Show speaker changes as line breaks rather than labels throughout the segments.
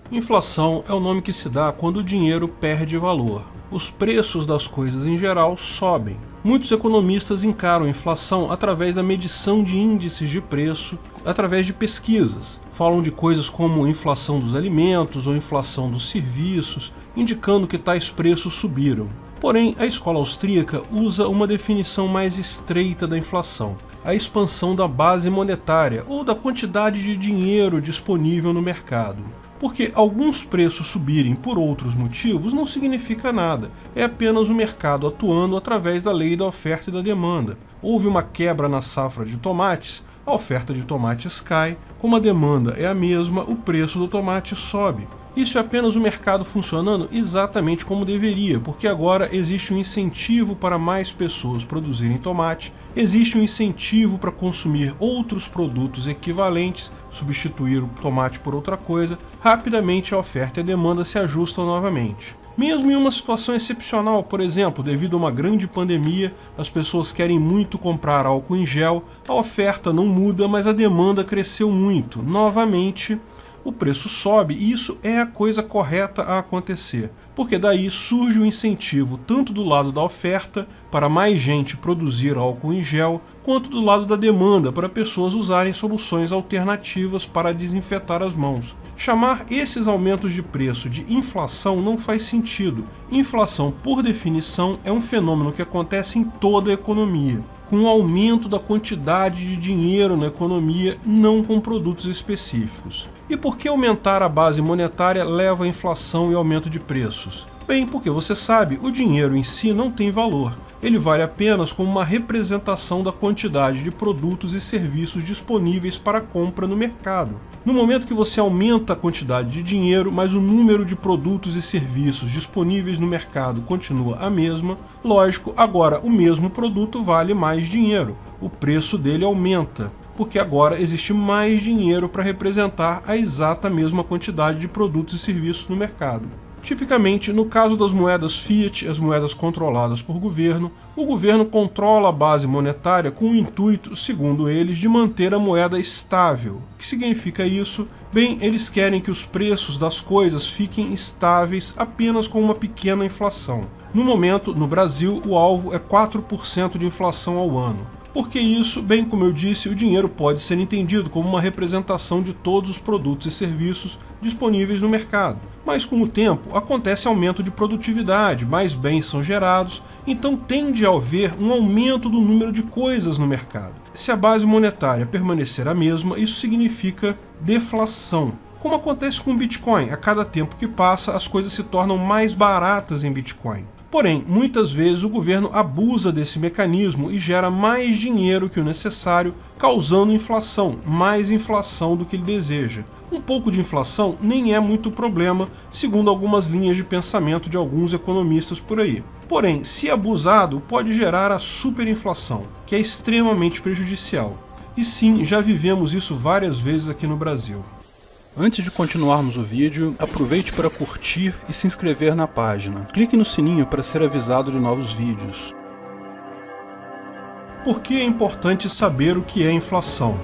Inflação é o nome que se dá quando o dinheiro perde valor. Os preços das coisas em geral sobem. Muitos economistas encaram a inflação através da medição de índices de preço, através de pesquisas. Falam de coisas como inflação dos alimentos ou inflação dos serviços, indicando que tais preços subiram. Porém, a escola austríaca usa uma definição mais estreita da inflação: a expansão da base monetária ou da quantidade de dinheiro disponível no mercado. Porque alguns preços subirem por outros motivos não significa nada, é apenas o mercado atuando através da lei da oferta e da demanda. Houve uma quebra na safra de tomates, a oferta de tomates cai, como a demanda é a mesma, o preço do tomate sobe. Isso é apenas o mercado funcionando exatamente como deveria, porque agora existe um incentivo para mais pessoas produzirem tomate, existe um incentivo para consumir outros produtos equivalentes, substituir o tomate por outra coisa, rapidamente a oferta e a demanda se ajustam novamente. Mesmo em uma situação excepcional, por exemplo, devido a uma grande pandemia, as pessoas querem muito comprar álcool em gel, a oferta não muda, mas a demanda cresceu muito. Novamente, o preço sobe e isso é a coisa correta a acontecer, porque daí surge o incentivo tanto do lado da oferta para mais gente produzir álcool em gel, quanto do lado da demanda para pessoas usarem soluções alternativas para desinfetar as mãos. Chamar esses aumentos de preço de inflação não faz sentido. Inflação, por definição, é um fenômeno que acontece em toda a economia, com o aumento da quantidade de dinheiro na economia, não com produtos específicos. E por que aumentar a base monetária leva à inflação e aumento de preços? Bem, porque você sabe, o dinheiro em si não tem valor. Ele vale apenas como uma representação da quantidade de produtos e serviços disponíveis para compra no mercado. No momento que você aumenta a quantidade de dinheiro, mas o número de produtos e serviços disponíveis no mercado continua a mesma, lógico, agora o mesmo produto vale mais dinheiro. O preço dele aumenta, porque agora existe mais dinheiro para representar a exata mesma quantidade de produtos e serviços no mercado. Tipicamente, no caso das moedas fiat, as moedas controladas por governo, o governo controla a base monetária com o intuito, segundo eles, de manter a moeda estável. O que significa isso? Bem, eles querem que os preços das coisas fiquem estáveis apenas com uma pequena inflação. No momento, no Brasil, o alvo é 4% de inflação ao ano. Por que isso? Bem, como eu disse, o dinheiro pode ser entendido como uma representação de todos os produtos e serviços disponíveis no mercado. Mas com o tempo, acontece aumento de produtividade, mais bens são gerados, então tende a haver um aumento do número de coisas no mercado. Se a base monetária permanecer a mesma, isso significa deflação. Como acontece com o Bitcoin, a cada tempo que passa, as coisas se tornam mais baratas em Bitcoin. Porém, muitas vezes o governo abusa desse mecanismo e gera mais dinheiro que o necessário, causando inflação, mais inflação do que ele deseja. Um pouco de inflação nem é muito problema, segundo algumas linhas de pensamento de alguns economistas por aí. Porém, se abusado, pode gerar a superinflação, que é extremamente prejudicial. E sim, já vivemos isso várias vezes aqui no Brasil. Antes de continuarmos o vídeo, aproveite para curtir e se inscrever na página. Clique no sininho para ser avisado de novos vídeos. Por que é importante saber o que é inflação?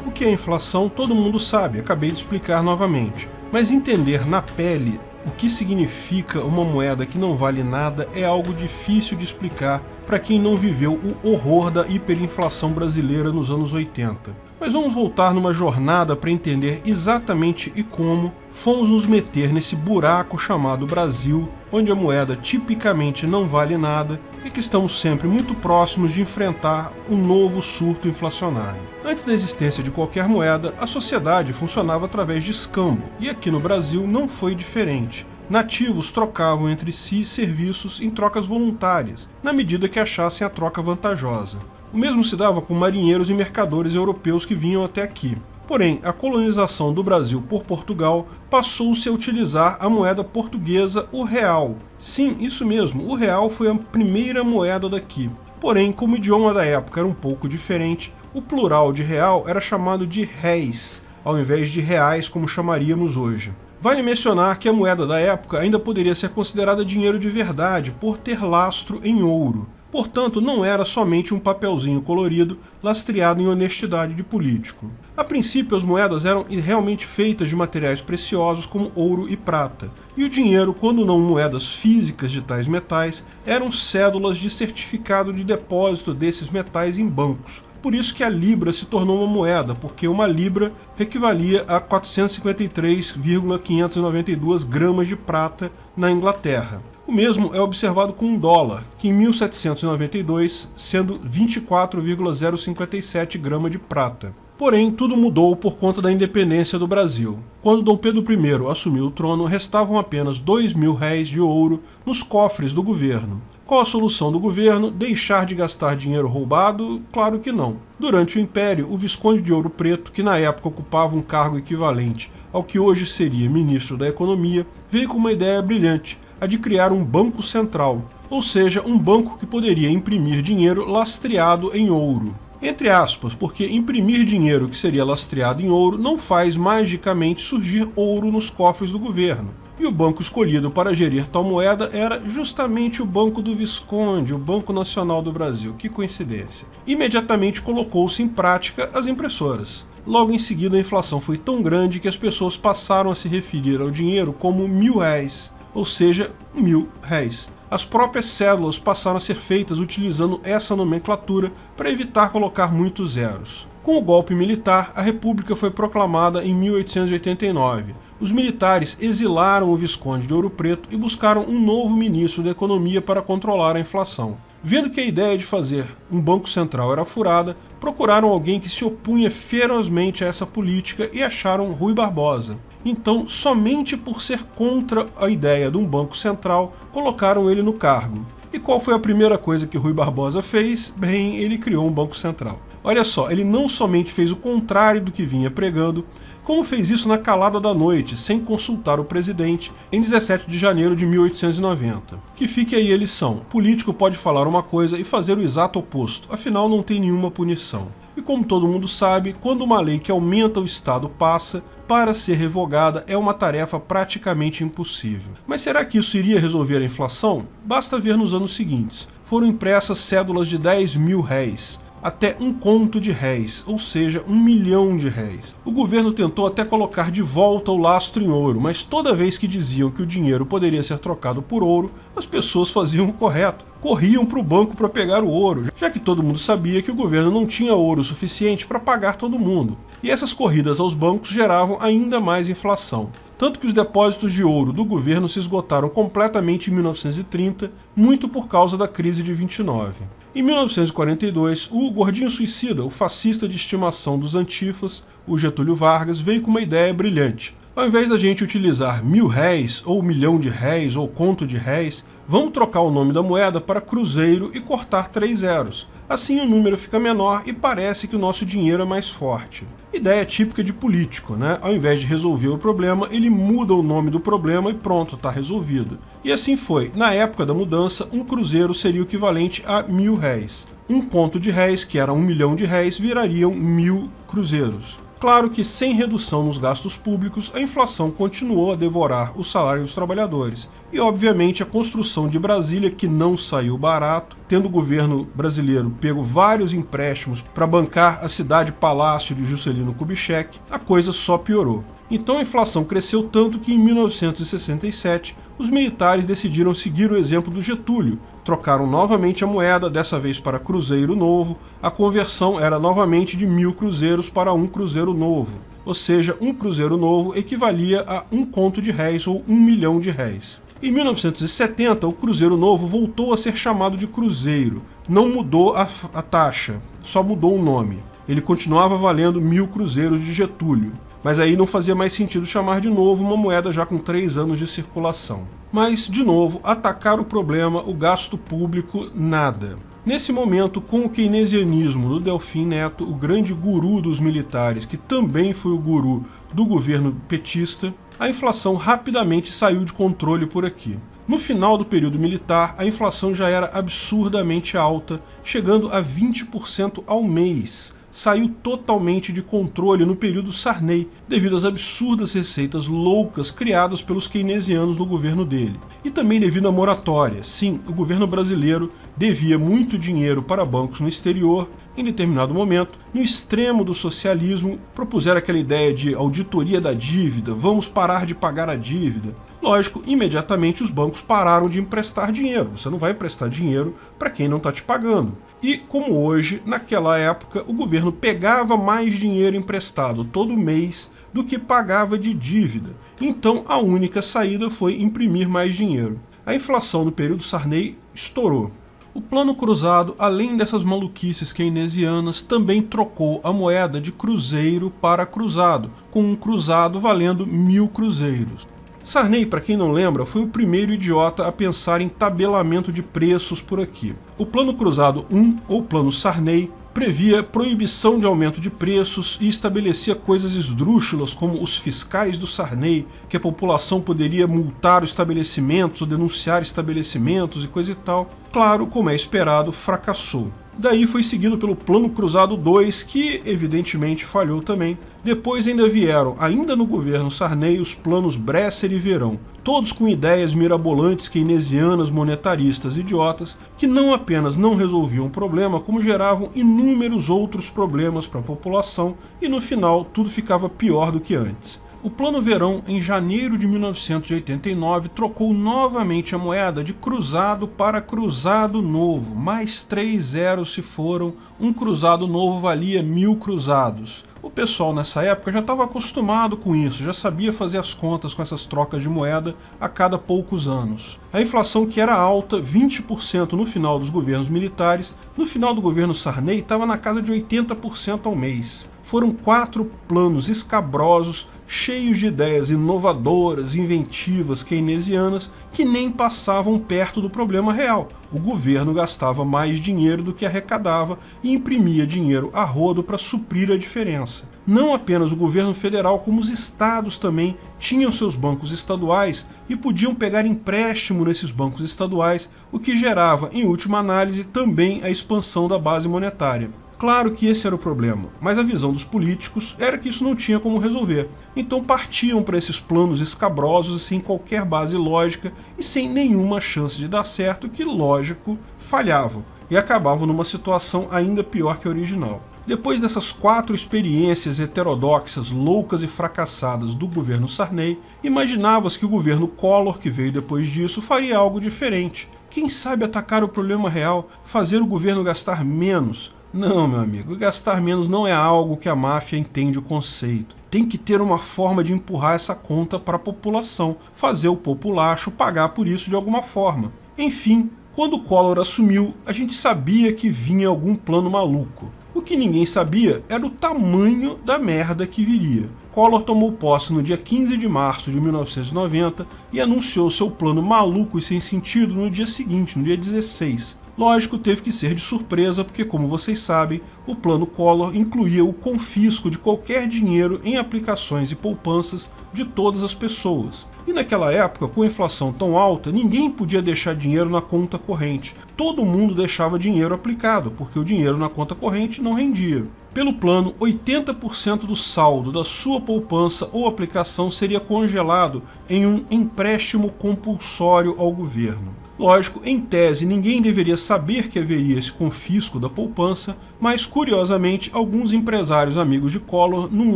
O que é inflação todo mundo sabe, acabei de explicar novamente. Mas entender na pele o que significa uma moeda que não vale nada é algo difícil de explicar para quem não viveu o horror da hiperinflação brasileira nos anos 80. Mas vamos voltar numa jornada para entender exatamente e como fomos nos meter nesse buraco chamado Brasil, onde a moeda tipicamente não vale nada e que estamos sempre muito próximos de enfrentar um novo surto inflacionário. Antes da existência de qualquer moeda, a sociedade funcionava através de escambo, e aqui no Brasil não foi diferente. Nativos trocavam entre si serviços em trocas voluntárias, na medida que achassem a troca vantajosa. O mesmo se dava com marinheiros e mercadores europeus que vinham até aqui. Porém, a colonização do Brasil por Portugal passou-se a utilizar a moeda portuguesa, o real. Sim, isso mesmo, o real foi a primeira moeda daqui. Porém, como o idioma da época era um pouco diferente, o plural de real era chamado de réis, ao invés de reais como chamaríamos hoje. Vale mencionar que a moeda da época ainda poderia ser considerada dinheiro de verdade por ter lastro em ouro. Portanto, não era somente um papelzinho colorido lastreado em honestidade de político. A princípio, as moedas eram realmente feitas de materiais preciosos como ouro e prata, e o dinheiro, quando não moedas físicas de tais metais, eram cédulas de certificado de depósito desses metais em bancos. Por isso que a libra se tornou uma moeda, porque uma libra equivalia a 453,592 gramas de prata na Inglaterra. O mesmo é observado com um dólar, que em 1792, sendo 24,057 gramas de prata. Porém, tudo mudou por conta da independência do Brasil. Quando Dom Pedro I assumiu o trono, restavam apenas 2.000 réis de ouro nos cofres do governo. Qual a solução do governo? Deixar de gastar dinheiro roubado? Claro que não. Durante o Império, o Visconde de Ouro Preto, que na época ocupava um cargo equivalente ao que hoje seria ministro da Economia, veio com uma ideia brilhante, a de criar um banco central, ou seja, um banco que poderia imprimir dinheiro lastreado em ouro. Entre aspas, porque imprimir dinheiro que seria lastreado em ouro não faz magicamente surgir ouro nos cofres do governo. E o banco escolhido para gerir tal moeda era justamente o Banco do Visconde, o Banco Nacional do Brasil. Que coincidência. Imediatamente colocou-se em prática as impressoras. Logo em seguida, a inflação foi tão grande que as pessoas passaram a se referir ao dinheiro como 1.000 réis, ou seja, 1.000 réis. As próprias cédulas passaram a ser feitas utilizando essa nomenclatura para evitar colocar muitos zeros. Com o golpe militar, a República foi proclamada em 1889. Os militares exilaram o Visconde de Ouro Preto e buscaram um novo ministro da Economia para controlar a inflação. Vendo que a ideia de fazer um banco central era furada, procuraram alguém que se opunha ferozmente a essa política e acharam Rui Barbosa. Então, somente por ser contra a ideia de um banco central, colocaram ele no cargo. E qual foi a primeira coisa que Rui Barbosa fez? Bem, ele criou um banco central. Olha só, ele não somente fez o contrário do que vinha pregando, como fez isso na calada da noite, sem consultar o presidente, em 17 de janeiro de 1890. Que fique aí a lição: político pode falar uma coisa e fazer o exato oposto, afinal não tem nenhuma punição. E como todo mundo sabe, quando uma lei que aumenta o Estado passa, para ser revogada é uma tarefa praticamente impossível. Mas será que isso iria resolver a inflação? Basta ver nos anos seguintes. Foram impressas cédulas de 10.000 réis, até 1 conto de réis, ou seja, 1 milhão de réis. O governo tentou até colocar de volta o lastro em ouro, mas toda vez que diziam que o dinheiro poderia ser trocado por ouro, as pessoas faziam o correto. Corriam para o banco para pegar o ouro, já que todo mundo sabia que o governo não tinha ouro suficiente para pagar todo mundo. E essas corridas aos bancos geravam ainda mais inflação. Tanto que os depósitos de ouro do governo se esgotaram completamente em 1930, muito por causa da crise de 29. Em 1942, o gordinho suicida, o fascista de estimação dos antifas, o Getúlio Vargas, veio com uma ideia brilhante. Ao invés da gente utilizar 1.000 réis, ou 1 milhão de réis, ou conto de réis, vamos trocar o nome da moeda para cruzeiro e cortar 3 zeros. Assim o número fica menor e parece que o nosso dinheiro é mais forte. Ideia típica de político, né? Ao invés de resolver o problema, ele muda o nome do problema e pronto, está resolvido. E assim foi. Na época da mudança, um cruzeiro seria o equivalente a 1.000 réis. Um conto de réis, que era 1 milhão de réis, virariam 1.000 cruzeiros. Claro que, sem redução nos gastos públicos, a inflação continuou a devorar o salário dos trabalhadores. E, obviamente, a construção de Brasília, que não saiu barato, tendo o governo brasileiro pego vários empréstimos para bancar a cidade-palácio de Juscelino Kubitschek, a coisa só piorou. Então a inflação cresceu tanto que em 1967 os militares decidiram seguir o exemplo do Getúlio. Trocaram novamente a moeda, dessa vez para cruzeiro novo. A conversão era novamente de 1.000 cruzeiros para 1 cruzeiro novo. Ou seja, 1 cruzeiro novo equivalia a 1 conto de réis ou 1 milhão de réis. Em 1970, o cruzeiro novo voltou a ser chamado de cruzeiro. Não mudou a taxa, só mudou o nome. Ele continuava valendo 1.000 cruzeiros de Getúlio. Mas aí não fazia mais sentido chamar de novo uma moeda já com 3 anos de circulação. Mas, de novo, atacar o problema, o gasto público, nada. Nesse momento, com o keynesianismo do Delfim Neto, o grande guru dos militares, que também foi o guru do governo petista, a inflação rapidamente saiu de controle por aqui. No final do período militar, a inflação já era absurdamente alta, chegando a 20% ao mês. saiu totalmente de controle no período Sarney, devido às absurdas receitas loucas criadas pelos keynesianos no governo dele. E também devido à moratória. Sim, o governo brasileiro devia muito dinheiro para bancos no exterior. Em determinado momento, no extremo do socialismo, propuseram aquela ideia de auditoria da dívida, vamos parar de pagar a dívida. Lógico, imediatamente os bancos pararam de emprestar dinheiro. Você não vai emprestar dinheiro para quem não está te pagando. E como hoje, naquela época, o governo pegava mais dinheiro emprestado todo mês do que pagava de dívida. Então a única saída foi imprimir mais dinheiro. A inflação no período Sarney estourou. O Plano Cruzado, além dessas maluquices keynesianas, também trocou a moeda de cruzeiro para cruzado, com um cruzado valendo 1000 cruzeiros. Sarney, para quem não lembra, foi o primeiro idiota a pensar em tabelamento de preços por aqui. O Plano Cruzado I, ou Plano Sarney, previa proibição de aumento de preços e estabelecia coisas esdrúxulas como os fiscais do Sarney, que a população poderia multar os estabelecimentos ou denunciar estabelecimentos e coisa e tal. Claro, como é esperado, fracassou. Daí foi seguido pelo Plano Cruzado II, que evidentemente falhou também. Depois ainda vieram, ainda no governo Sarney, os planos Bresser e Verão, todos com ideias mirabolantes keynesianas, monetaristas, idiotas, que não apenas não resolviam o problema, como geravam inúmeros outros problemas para a população, e no final tudo ficava pior do que antes. O Plano Verão, em janeiro de 1989, trocou novamente a moeda de cruzado para cruzado novo. Mais 3 zeros se foram, um cruzado novo valia 1000 cruzados. O pessoal nessa época já estava acostumado com isso, já sabia fazer as contas com essas trocas de moeda a cada poucos anos. A inflação, que era alta, 20% no final dos governos militares, no final do governo Sarney estava na casa de 80% ao mês. Foram 4 planos escabrosos, cheios de ideias inovadoras, inventivas, keynesianas, que nem passavam perto do problema real. O governo gastava mais dinheiro do que arrecadava e imprimia dinheiro a rodo para suprir a diferença. Não apenas o governo federal, como os estados também tinham seus bancos estaduais e podiam pegar empréstimo nesses bancos estaduais, o que gerava, em última análise, também a expansão da base monetária. Claro que esse era o problema, mas a visão dos políticos era que isso não tinha como resolver. Então partiam para esses planos escabrosos sem qualquer base lógica e sem nenhuma chance de dar certo, que, lógico, falhavam e acabavam numa situação ainda pior que a original. Depois dessas 4 experiências heterodoxas, loucas e fracassadas do governo Sarney, imaginava-se que o governo Collor, que veio depois disso, faria algo diferente. Quem sabe atacar o problema real, fazer o governo gastar menos. Não, meu amigo, gastar menos não é algo que a máfia entende o conceito. Tem que ter uma forma de empurrar essa conta para a população, fazer o populacho pagar por isso de alguma forma. Enfim, quando o Collor assumiu, a gente sabia que vinha algum plano maluco. O que ninguém sabia era o tamanho da merda que viria. Collor tomou posse no dia 15 de março de 1990 e anunciou seu plano maluco e sem sentido no dia seguinte, no dia 16. Lógico, teve que ser de surpresa, porque, como vocês sabem, o plano Collor incluía o confisco de qualquer dinheiro em aplicações e poupanças de todas as pessoas. E naquela época, com a inflação tão alta, ninguém podia deixar dinheiro na conta corrente. Todo mundo deixava dinheiro aplicado, porque o dinheiro na conta corrente não rendia. Pelo plano, 80% do saldo da sua poupança ou aplicação seria congelado em um empréstimo compulsório ao governo. Lógico, em tese, ninguém deveria saber que haveria esse confisco da poupança, mas, curiosamente, alguns empresários amigos de Collor, num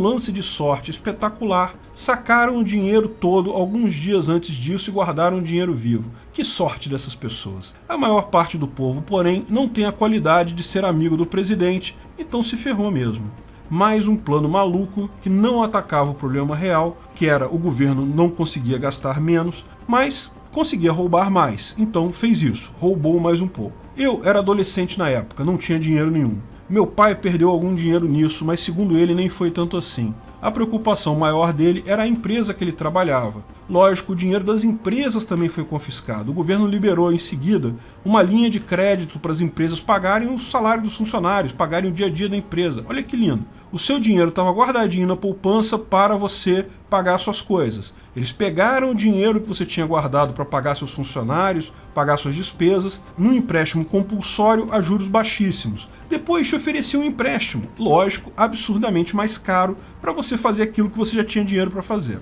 lance de sorte espetacular, sacaram o dinheiro todo alguns dias antes disso e guardaram o dinheiro vivo. Que sorte dessas pessoas! A maior parte do povo, porém, não tem a qualidade de ser amigo do presidente, então se ferrou mesmo. Mais um plano maluco que não atacava o problema real, que era o governo não conseguia gastar menos, mas conseguia roubar mais, então fez isso, roubou mais um pouco. Eu era adolescente na época, não tinha dinheiro nenhum. Meu pai perdeu algum dinheiro nisso, mas segundo ele nem foi tanto assim. A preocupação maior dele era a empresa que ele trabalhava. Lógico, o dinheiro das empresas também foi confiscado. O governo liberou em seguida uma linha de crédito para as empresas pagarem o salário dos funcionários, pagarem o dia a dia da empresa. Olha que lindo. O seu dinheiro estava guardadinho na poupança para você pagar suas coisas. Eles pegaram o dinheiro que você tinha guardado para pagar seus funcionários, pagar suas despesas, num empréstimo compulsório a juros baixíssimos. Depois te ofereciam um empréstimo, lógico, absurdamente mais caro, para você fazer aquilo que você já tinha dinheiro para fazer.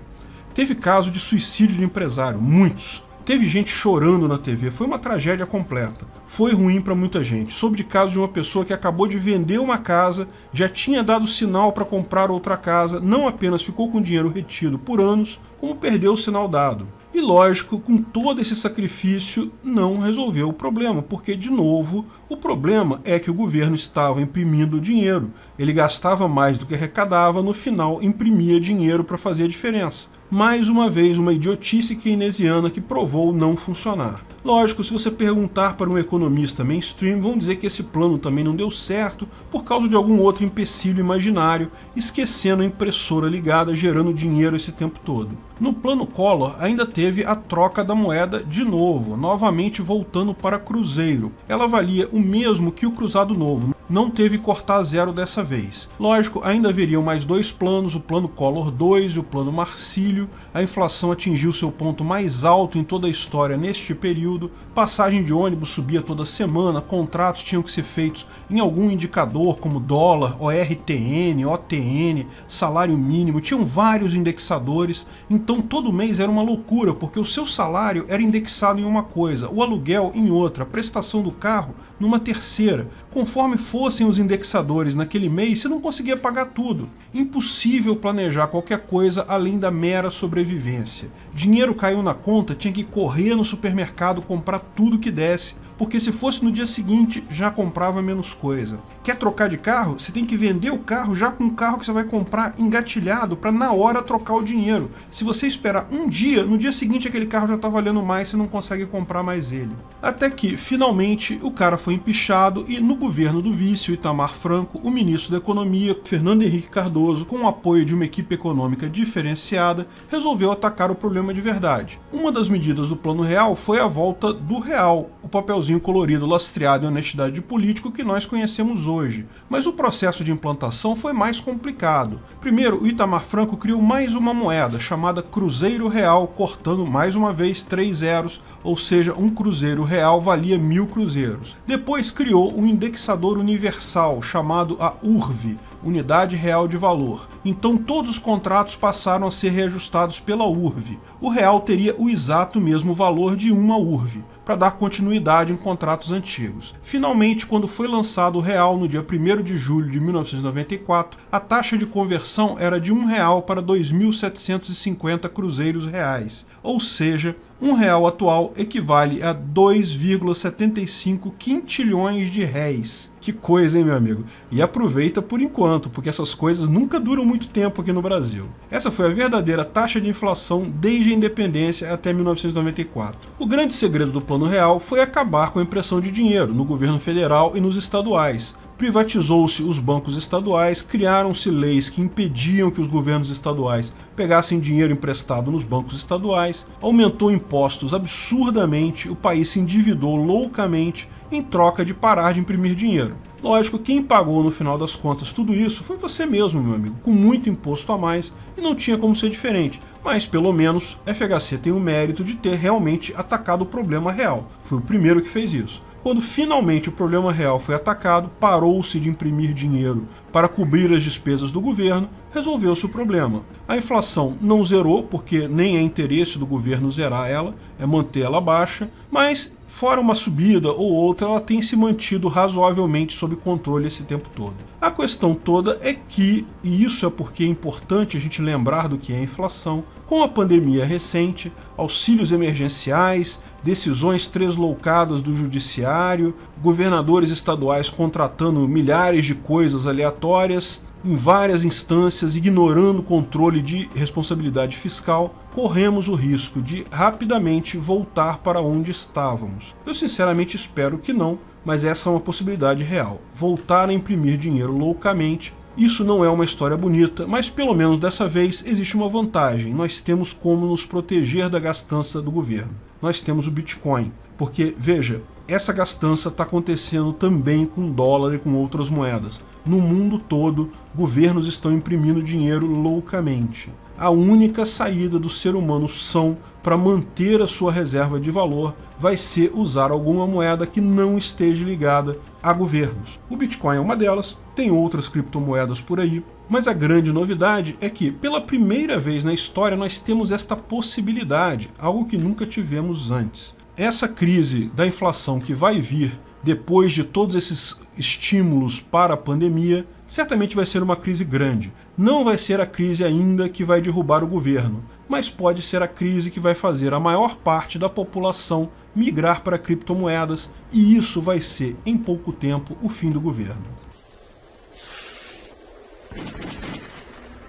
Teve caso de suicídio de empresário, muitos. Teve gente chorando na TV, foi uma tragédia completa. Foi ruim para muita gente. Soube de caso de uma pessoa que acabou de vender uma casa, já tinha dado sinal para comprar outra casa, não apenas ficou com o dinheiro retido por anos, como perdeu o sinal dado. E lógico, com todo esse sacrifício, não resolveu o problema, porque, de novo, o problema é que o governo estava imprimindo dinheiro. Ele gastava mais do que arrecadava, no final imprimia dinheiro para fazer a diferença. Mais uma vez, uma idiotice keynesiana que provou não funcionar. Lógico, se você perguntar para um economista mainstream, vão dizer que esse plano também não deu certo por causa de algum outro empecilho imaginário, esquecendo a impressora ligada, gerando dinheiro esse tempo todo. No plano Collor, ainda teve a troca da moeda de novo, novamente voltando para cruzeiro. Ela valia o mesmo que o cruzado novo, não teve cortar zero dessa vez. Lógico, ainda haveriam mais dois planos, o plano Collor 2 e o plano Marcílio. A inflação atingiu seu ponto mais alto em toda a história neste período, passagem de ônibus subia toda semana, contratos tinham que ser feitos em algum indicador como dólar, ORTN, OTN, salário mínimo, tinham vários indexadores, então todo mês era uma loucura, porque o seu salário era indexado em uma coisa, o aluguel em outra, a prestação do carro numa terceira. Conforme fossem os indexadores naquele mês, você não conseguia pagar tudo. Impossível planejar qualquer coisa além da mera sobrevivência. Dinheiro caiu na conta, tinha que correr no supermercado comprar tudo que desse, porque se fosse no dia seguinte, já comprava menos coisa. Quer trocar de carro? Você tem que vender o carro já com o carro que você vai comprar engatilhado para na hora trocar o dinheiro. Se você esperar um dia, no dia seguinte aquele carro já está valendo mais, você não consegue comprar mais ele. Até que, finalmente, o cara foi empichado e no governo do vice, o Itamar Franco, o ministro da Economia, Fernando Henrique Cardoso, com o apoio de uma equipe econômica diferenciada, resolveu atacar o problema de verdade. Uma das medidas do Plano Real foi a volta do real, o papelzinho colorido lastreado em honestidade de político que nós conhecemos hoje. Mas o processo de implantação foi mais complicado. Primeiro, o Itamar Franco criou mais uma moeda, chamada Cruzeiro Real, cortando mais uma vez 3 zeros, ou seja, um cruzeiro real valia 1000 cruzeiros. Depois criou um indexador universal, chamado a URV, Unidade Real de Valor. Então todos os contratos passaram a ser reajustados pela URV. O real teria o exato mesmo valor de uma URV, para dar continuidade em contratos antigos. Finalmente, quando foi lançado o real no dia 1º de julho de 1994, a taxa de conversão era de R$1 para 2.750 cruzeiros reais, ou seja, R$1 atual equivale a 2,75 quintilhões de réis. Que coisa, hein, meu amigo? E aproveita por enquanto, porque essas coisas nunca duram muito tempo aqui no Brasil. Essa foi a verdadeira taxa de inflação desde a independência até 1994. O grande segredo do Plano Real foi acabar com a impressão de dinheiro no governo federal e nos estaduais. Privatizou-se os bancos estaduais, criaram-se leis que impediam que os governos estaduais pegassem dinheiro emprestado nos bancos estaduais, aumentou impostos absurdamente, o país se endividou loucamente em troca de parar de imprimir dinheiro. Lógico, quem pagou no final das contas tudo isso foi você mesmo, meu amigo, com muito imposto a mais e não tinha como ser diferente. Mas pelo menos FHC tem o mérito de ter realmente atacado o problema real. Foi o primeiro que fez isso. Quando finalmente o problema real foi atacado, parou-se de imprimir dinheiro para cobrir as despesas do governo, resolveu-se o problema. A inflação não zerou, porque nem é interesse do governo zerar ela, é manter ela baixa, mas fora uma subida ou outra, ela tem se mantido razoavelmente sob controle esse tempo todo. A questão toda é que, e isso é porque é importante a gente lembrar do que é inflação, com a pandemia recente, auxílios emergenciais, decisões tresloucadas do judiciário, governadores estaduais contratando milhares de coisas aleatórias, em várias instâncias, ignorando o controle de responsabilidade fiscal, corremos o risco de rapidamente voltar para onde estávamos. Eu sinceramente espero que não, mas essa é uma possibilidade real. Voltar a imprimir dinheiro loucamente Isso não é uma história bonita, mas pelo menos dessa vez existe uma vantagem. Nós temos como nos proteger da gastança do governo. Nós temos o Bitcoin, porque, veja, essa gastança está acontecendo também com dólar e com outras moedas. No mundo todo, governos estão imprimindo dinheiro loucamente. A única saída do ser humano são para manter a sua reserva de valor vai ser usar alguma moeda que não esteja ligada a governos. O Bitcoin é uma delas, tem outras criptomoedas por aí, mas a grande novidade é que, pela primeira vez na história, nós temos esta possibilidade, algo que nunca tivemos antes. Essa crise da inflação que vai vir depois de todos esses estímulos para a pandemia, certamente vai ser uma crise grande. Não vai ser a crise ainda que vai derrubar o governo, mas pode ser a crise que vai fazer a maior parte da população migrar para criptomoedas, e isso vai ser, em pouco tempo, o fim do governo.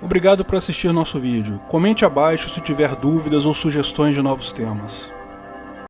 Obrigado por assistir nosso vídeo. Comente abaixo se tiver dúvidas ou sugestões de novos temas.